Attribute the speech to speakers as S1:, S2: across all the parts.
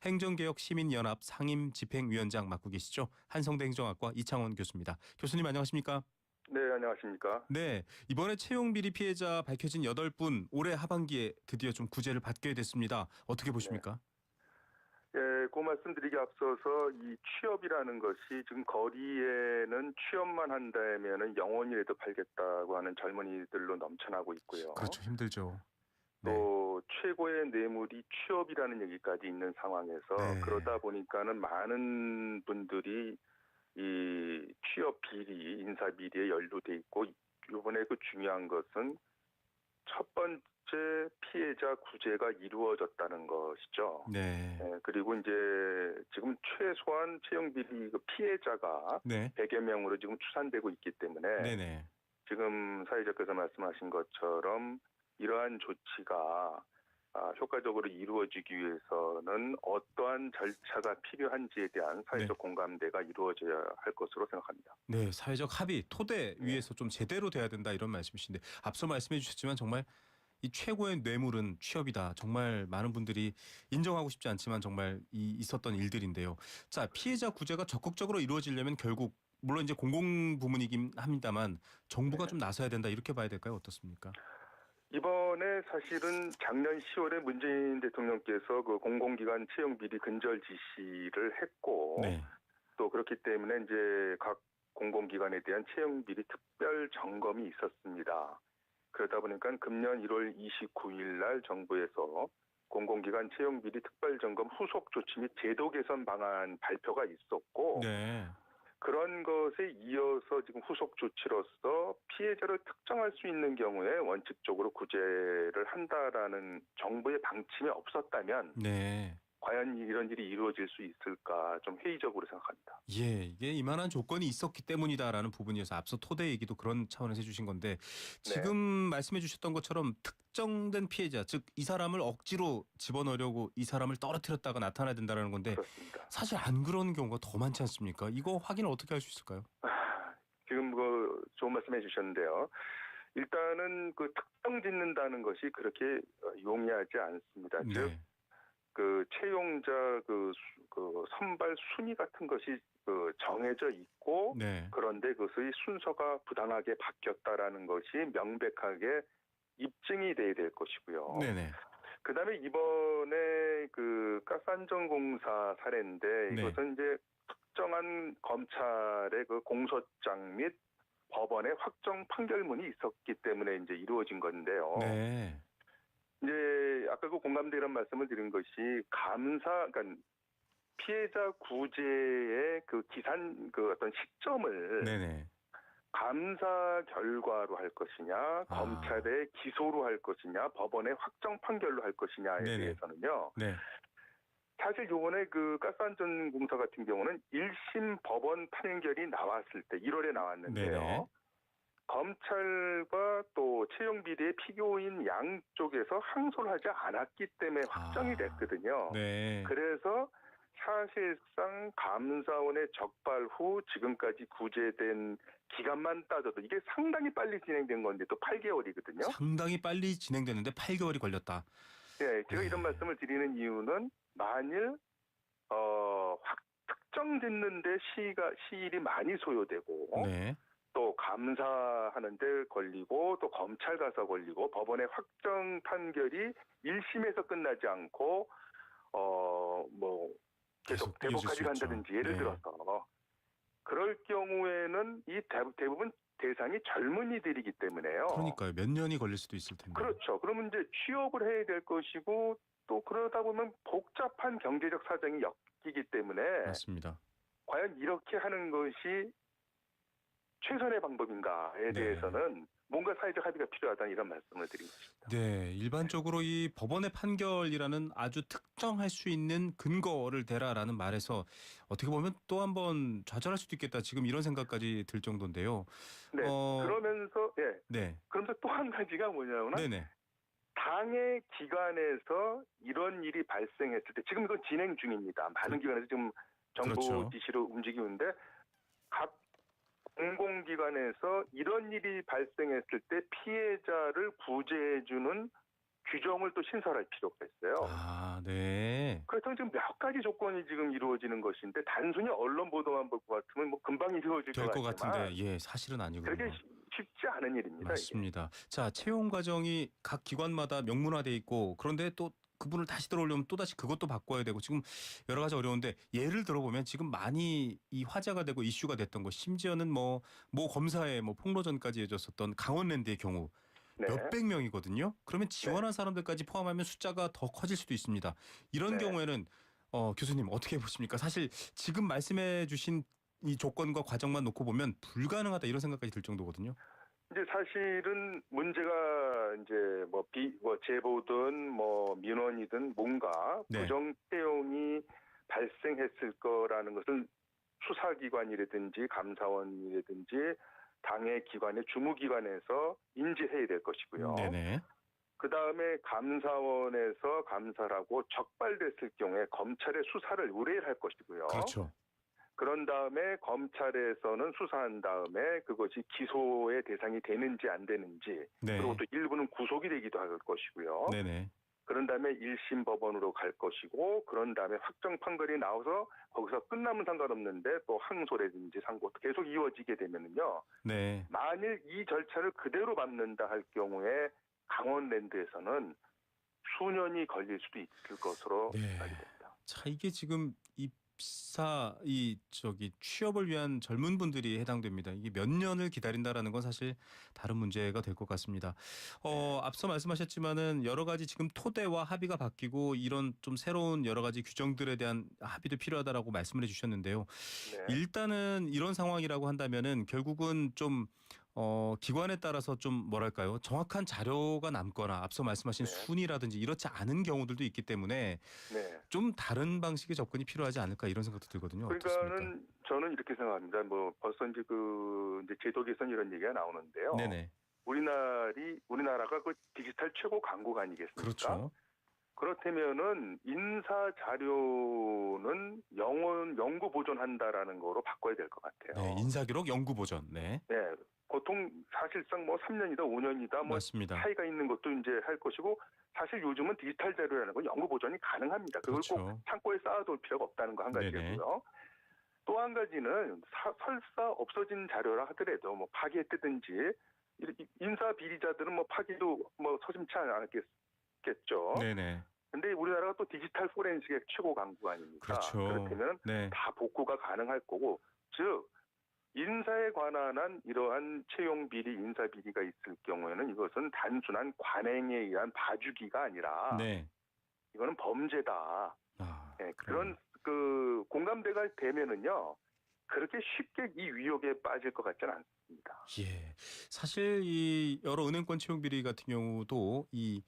S1: 행정개혁시민연합 상임집행위원장 맡고 계시죠. 한성대 행정학과 이창원 교수입니다. 교수님 안녕하십니까?
S2: 네, 안녕하십니까.
S1: 네, 이번에 채용비리 피해자 밝혀진 8분 올해 하반기에 드디어 좀 구제를 받게 됐습니다. 어떻게 보십니까?
S2: 예, 그 말씀드리기 앞서서 이 취업이라는 것이 지금 거리에는 취업만 한다면은 영원이라도 팔겠다고 하는 젊은이들로 넘쳐나고 있고요.
S1: 그렇죠, 힘들죠. 네.
S2: 또 최고의 뇌물이 취업이라는 얘기까지 있는 상황에서
S1: 네.
S2: 그러다 보니까는 많은 분들이 이 취업 비리, 인사 비리에 연루돼 있고 이번에 그 중요한 것은 첫 번째 피해자 구제가 이루어졌다는 것이죠.
S1: 네.
S2: 그리고 이제 지금 최소한 채용 비리 그 피해자가
S1: 네.
S2: 100여 명으로 지금 추산되고 있기 때문에
S1: 네네.
S2: 지금 사회자께서 말씀하신 것처럼 이러한 조치가 효과적으로 이루어지기 위해서는 어떠한 절차가 필요한지에 대한 사회적 공감대가 이루어져야 할 것으로 생각합니다.
S1: 네, 사회적 합의, 토대 위에서 좀 제대로 돼야 된다 이런 말씀이신데 앞서 말씀해 주셨지만 정말 이 최고의 뇌물은 취업이다. 정말 많은 분들이 인정하고 싶지 않지만 정말 있었던 일들인데요. 자, 피해자 구제가 적극적으로 이루어지려면 결국 물론 이제 공공부문이긴 합니다만 정부가 좀 나서야 된다 이렇게 봐야 될까요? 어떻습니까?
S2: 이번에 사실은 작년 10월에 문재인 대통령께서 그 공공기관 채용 비리 근절 지시를 했고
S1: 네.
S2: 또 그렇기 때문에 이제 각 공공기관에 대한 채용 비리 특별 점검이 있었습니다. 그러다 보니까 금년 1월 29일 날 정부에서 공공기관 채용 비리 특별 점검 후속 조치 및 제도 개선 방안 발표가 있었고
S1: 네.
S2: 그런 것에 이어서 지금 후속 조치로서 피해자를 특정할 수 있는 경우에 원칙적으로 구제를 한다라는 정부의 방침이 없었다면
S1: 네.
S2: 과연 이런 일이 이루어질 수 있을까 좀 회의적으로 생각합니다.
S1: 예, 이게 이만한 조건이 있었기 때문이다라는 부분이어서 앞서 토대 얘기도 그런 차원에서 해주신 건데 지금 말씀해 주셨던 것처럼 특정된 피해자, 즉 이 사람을 억지로 집어넣으려고 이 사람을 떨어뜨렸다가 나타나야 된다는 건데
S2: 그렇습니다.
S1: 사실 안 그런 경우가 더 많지 않습니까? 이거 확인을 어떻게 할 수 있을까요?
S2: 지금 그 좋은 말씀해 주셨는데요. 일단은 그 특정 짓는다는 것이 그렇게 용이하지 않습니다.
S1: 네.
S2: 즉 그 채용자 그 선발 순위 같은 것이 그 정해져 있고
S1: 네.
S2: 그런데 그것의 순서가 부당하게 바뀌었다라는 것이 명백하게 입증이 돼야 될 것이고요.
S1: 네네.
S2: 그다음에 이번에 그 가스안전공사 사례인데
S1: 네.
S2: 이것은 이제 특정한 검찰의 그 공소장 및 법원의 확정 판결문이 있었기 때문에 이제 이루어진 건데요.
S1: 네.
S2: 이제 아까 그 공감대라는 말씀을 드린 것이 그러니까 피해자 구제의 그 기산 그 어떤 시점을
S1: 네네.
S2: 감사 결과로 할 것이냐, 검찰의 기소로 할 것이냐, 법원의 확정 판결로 할 것이냐에
S1: 네네.
S2: 대해서는요.
S1: 네.
S2: 사실 요번에 그 가스안전공사 같은 경우는 1심 법원 판결이 나왔을 때 1월에 나왔는데요.
S1: 네네.
S2: 검찰과 또 채용 비리의 피고인 양쪽에서 항소를 하지 않았기 때문에 확정이 됐거든요.
S1: 네.
S2: 그래서 사실상 감사원의 적발 후 지금까지 구제된 기간만 따져도 이게 상당히 빨리 진행된 건데 또 8개월이거든요.
S1: 상당히 빨리 진행됐는데 8개월이 걸렸다.
S2: 네, 제가 이런 말씀을 드리는 이유는 만일 특정 짓는데 시일이 많이 소요되고
S1: 네.
S2: 또 감사하는데 걸리고 또 검찰 가서 걸리고 법원의 확정 판결이 1심에서 끝나지 않고 계속 대법까지 간다든지 예를 들어서 그럴 경우에는 이 대부분 대상이 젊은이들이기 때문에요.
S1: 그러니까요. 몇 년이 걸릴 수도 있을 텐데.
S2: 그렇죠. 그러면 이제 취업을 해야 될 것이고 또 그러다 보면 복잡한 경제적 사정이 엮이기 때문에
S1: 맞습니다.
S2: 과연 이렇게 하는 것이 최선의 방법인가에 대해서는 뭔가 사회적 합의가 필요하다는 이런 말씀을 드리고 싶습니다.
S1: 네, 일반적으로 이 법원의 판결이라는 아주 특정할 수 있는 근거를 대라라는 말에서 어떻게 보면 또 한 번 좌절할 수도 있겠다. 지금 이런 생각까지 들 정도인데요.
S2: 네. 그러면서
S1: 네.
S2: 그러면서 또 한 가지가 뭐냐면
S1: 네네.
S2: 당의 기관에서 이런 일이 발생했을 때 지금 이건 진행 중입니다. 많은 기관에서 지금 정부
S1: 그렇죠.
S2: 지시로 움직이고 있는데 각 공공기관에서 이런 일이 발생했을 때 피해자를 구제해주는 규정을 또 신설할 필요가 있어요.
S1: 아, 네.
S2: 그렇다면 지금 몇 가지 조건이 지금 이루어지는 것인데 단순히 언론 보도만 볼 것 같으면 뭐 금방 이루어질
S1: 될 것
S2: 것 같지만
S1: 같은데 예, 사실은 아니군요.
S2: 그렇게 쉽지 않은 일입니다. 이게.
S1: 맞습니다. 자, 채용 과정이 각 기관마다 명문화돼 있고 그런데 또 그분을 다시 들어오려면 또다시 그것도 바꿔야 되고 지금 여러 가지 어려운데 예를 들어보면 지금 많이 이 화제가 되고 이슈가 됐던 거 심지어는 모 검사의 뭐 폭로전까지 이어졌었던 강원랜드의 경우
S2: 네.
S1: 몇백 명이거든요. 그러면 지원한
S2: 네.
S1: 사람들까지 포함하면 숫자가 더 커질 수도 있습니다. 이런
S2: 네.
S1: 경우에는 교수님 어떻게 보십니까? 사실 지금 말씀해 주신 이 조건과 과정만 놓고 보면 불가능하다 이런 생각까지 들 정도거든요.
S2: 이제 사실은 문제가 이제 뭐 제보든 뭐 민원이든 뭔가
S1: 네.
S2: 부정 채용이 발생했을 거라는 것을 수사기관이라든지 감사원이라든지 당의 기관의 주무기관에서 인지해야 될 것이고요.
S1: 네네.
S2: 그 다음에 감사원에서 감사를 하고 적발됐을 경우에 검찰에 수사를 의뢰를 할 것이고요.
S1: 그렇죠.
S2: 그런 다음에 검찰에서는 수사한 다음에 그것이 기소의 대상이 되는지 안 되는지
S1: 네.
S2: 그리고 또 일부는 구속이 되기도 할 것이고요.
S1: 네네.
S2: 그런 다음에 1심 법원으로 갈 것이고 그런 다음에 확정 판결이 나와서 거기서 끝나면 상관없는데 또 항소라든지 상고 계속 이어지게 되면요.
S1: 네.
S2: 만일 이 절차를 그대로 밟는다 할 경우에 강원랜드에서는 수년이 걸릴 수도 있을 것으로
S1: 네.
S2: 생각이 됩니다.
S1: 자, 이게 지금 취업을 위한 젊은 분들이 해당됩니다. 이게 몇 년을 기다린다라는 건 사실 다른 문제가 될 것 같습니다. 앞서 말씀하셨지만은 여러 가지 지금 토대와 합의가 바뀌고 이런 좀 새로운 여러 가지 규정들에 대한 합의도 필요하다라고 말씀을 해주셨는데요.
S2: 네.
S1: 일단은 이런 상황이라고 한다면은 결국은 좀 기관에 따라서 좀 뭐랄까요? 정확한 자료가 남거나 앞서 말씀하신
S2: 네.
S1: 순위라든지 이렇지 않은 경우들도 있기 때문에
S2: 네.
S1: 좀 다른 방식의 접근이 필요하지 않을까 이런 생각도 들거든요. 어떻습니까?
S2: 그러니까는 저는 이렇게 생각합니다. 뭐 벌써 이제 이제 제도 개선 이런 얘기가 나오는데요.
S1: 네네.
S2: 우리나라가 그 디지털 최고 강국 아니겠습니까?
S1: 그렇죠.
S2: 그렇다면은 인사 자료는 영구 보존한다라는 거로 바꿔야 될 것 같아요.
S1: 네, 인사기록 영구 보전. 네.
S2: 네. 보통 사실상 뭐 3년이다 5년이다 뭐
S1: 맞습니다.
S2: 차이가 있는 것도 이제 할 것이고 사실 요즘은 디지털 자료라는 건 영구 보존이 가능합니다. 그걸 꼭
S1: 그렇죠.
S2: 창고에 쌓아둘 필요가 없다는 거 한 가지고요. 또 한 가지는 설사 없어진 자료라 하더라도 뭐 파기했다든지 인사 비리자들은 뭐 파기도 뭐 서슴치 않았겠죠.
S1: 네네.
S2: 근데 우리나라가 또 디지털 포렌식의 최고 강국 아닙니까?
S1: 그렇죠.
S2: 그렇다면
S1: 네.
S2: 다 복구가 가능할 거고, 즉 인사에 관한 한 이러한 채용 비리, 인사 비리가 있을 경우에는 이것은 단순한 관행에 의한 봐주기가 아니라
S1: 네.
S2: 이거는 범죄다.
S1: 아,
S2: 네, 그런 공감대가 되면은요 그렇게 쉽게 이 위협에 빠질 것 같지는 않습니다.
S1: 예. 사실 이 여러 은행권 채용 비리 같은 경우도 이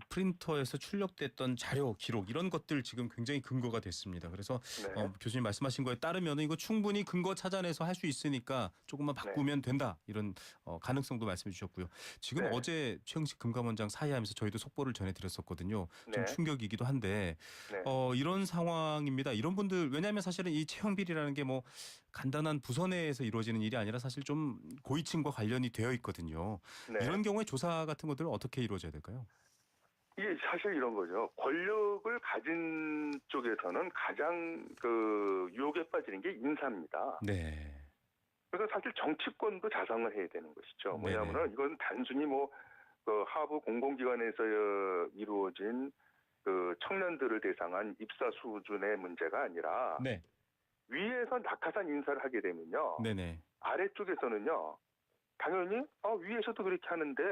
S1: 프린터에서 출력됐던 자료, 기록 이런 것들 지금 굉장히 근거가 됐습니다. 그래서
S2: 네.
S1: 교수님 말씀하신 거에 따르면 이거 충분히 근거 찾아내서 할 수 있으니까 조금만 바꾸면 된다 이런 가능성도 말씀해 주셨고요. 지금
S2: 네.
S1: 어제 최영식 금감원장 사의하면서 저희도 속보를 전해드렸었거든요. 좀
S2: 네.
S1: 충격이기도 한데
S2: 네.
S1: 이런 상황입니다. 이런 분들 왜냐하면 사실은 이 채용 비리라는 게 뭐 간단한 부서 내에서 이루어지는 일이 아니라 사실 좀 고위층과 관련이 되어 있거든요.
S2: 네.
S1: 이런 경우에 조사 같은 것들은 어떻게 이루어져야 될까요?
S2: 이게 사실 이런 거죠. 권력을 가진 쪽에서는 가장 유혹에 빠지는 게 인사입니다.
S1: 네.
S2: 그래서 사실 정치권도 자성을 해야 되는 것이죠.
S1: 네네.
S2: 뭐냐면은 이건 단순히 하부 공공기관에서 이루어진 청년들을 대상한 입사 수준의 문제가 아니라
S1: 네.
S2: 위에서 낙하산 인사를 하게 되면요.
S1: 네네.
S2: 아래쪽에서는요. 당연히 위에서도 그렇게 하는데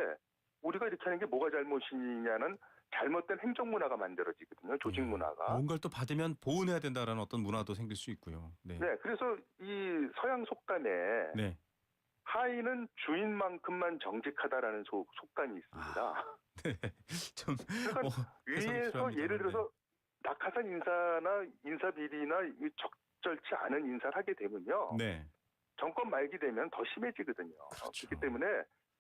S2: 우리가 이렇게 하는 게 뭐가 잘못이냐는 잘못된 행정 문화가 만들어지거든요. 조직 문화가.
S1: 뭔가를 또 받으면 보은해야 된다라는 어떤 문화도 생길 수 있고요. 네.
S2: 네, 그래서 이 서양 속담에
S1: 네.
S2: 하인은 주인만큼만 정직하다라는 속담이 있습니다.
S1: 네. 좀
S2: 그러니까
S1: 해석이
S2: 위에서
S1: 필요합니다만,
S2: 예를 들어서 낙하산 인사나 인사 비리나 적절치 않은 인사를 하게 되면요.
S1: 네.
S2: 정권 말기 되면 더 심해지거든요.
S1: 그렇죠.
S2: 그렇기 때문에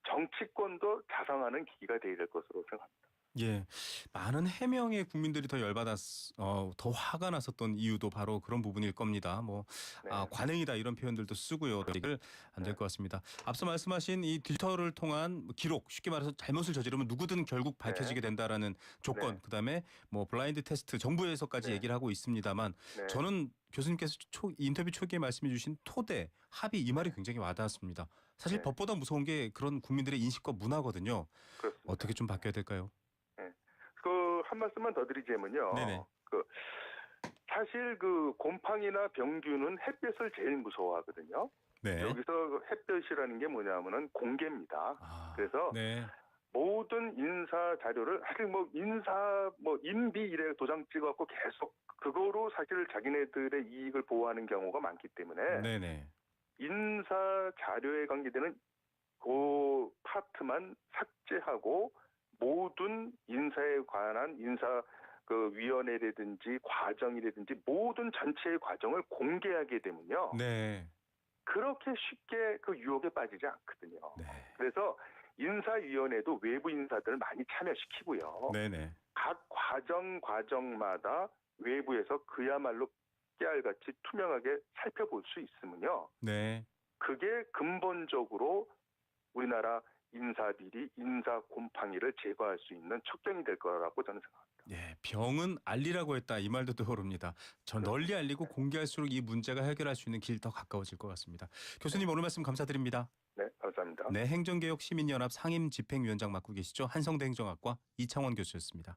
S2: 정치권도 자성하는 기기가 되어야 될 것으로 생각합니다.
S1: 예, 많은 해명에 국민들이 더 더 화가 났었던 이유도 바로 그런 부분일 겁니다. 뭐
S2: 네.
S1: 관행이다 이런 표현들도 쓰고요. 이걸 안 될
S2: 네.
S1: 것 같습니다. 앞서 말씀하신 이 디지털을 통한 기록, 쉽게 말해서 잘못을 저지르면 누구든 결국 밝혀지게 된다라는 조건,
S2: 네.
S1: 그다음에 뭐 블라인드 테스트, 정부에서까지
S2: 네.
S1: 얘기를 하고 있습니다만
S2: 네.
S1: 저는 교수님께서 인터뷰 초기에 말씀해주신 토대, 합의 이 말이
S2: 네.
S1: 굉장히 와닿았습니다. 사실
S2: 네.
S1: 법보다 무서운 게 그런 국민들의 인식과 문화거든요.
S2: 그렇습니다.
S1: 어떻게 좀 바뀌어야 될까요?
S2: 네. 한 말씀만 더 드리자면요.
S1: 네네.
S2: 사실 곰팡이나 병균은 햇볕을 제일 무서워하거든요.
S1: 네.
S2: 여기서 햇볕이라는 게 뭐냐면은 공개입니다.
S1: 아,
S2: 그래서
S1: 네.
S2: 모든 인사 자료를 사실 인비 이래 도장 찍어갖고 계속 그거로 사실 자기네들의 이익을 보호하는 경우가 많기 때문에
S1: 네네.
S2: 인사 자료에 관계되는 그 파트만 삭제하고 모든 인사에 관한 인사 위원회라든지 과정이라든지 모든 전체의 과정을 공개하게 되면요.
S1: 네.
S2: 그렇게 쉽게 그 유혹에 빠지지 않거든요.
S1: 네.
S2: 그래서 인사위원회도 외부 인사들을 많이 참여시키고요.
S1: 네네.
S2: 각 과정마다 외부에서 그야말로 깨알같이 투명하게 살펴볼 수 있으면요.
S1: 네.
S2: 그게 근본적으로 우리나라 인사 비리, 인사 곰팡이를 제거할 수 있는 척경이 될 거라고 저는 생각합니다.
S1: 예, 병은 알리라고 했다 이 말도 떠오릅니다. 저 널리 알리고 공개할수록 이 문제가 해결할 수 있는 길 더 가까워질 것 같습니다. 교수님 오늘 말씀 감사드립니다.
S2: 네, 감사합니다.
S1: 네, 행정개혁 시민연합 상임집행위원장 맡고 계시죠? 한성대 행정학과 이창원 교수였습니다.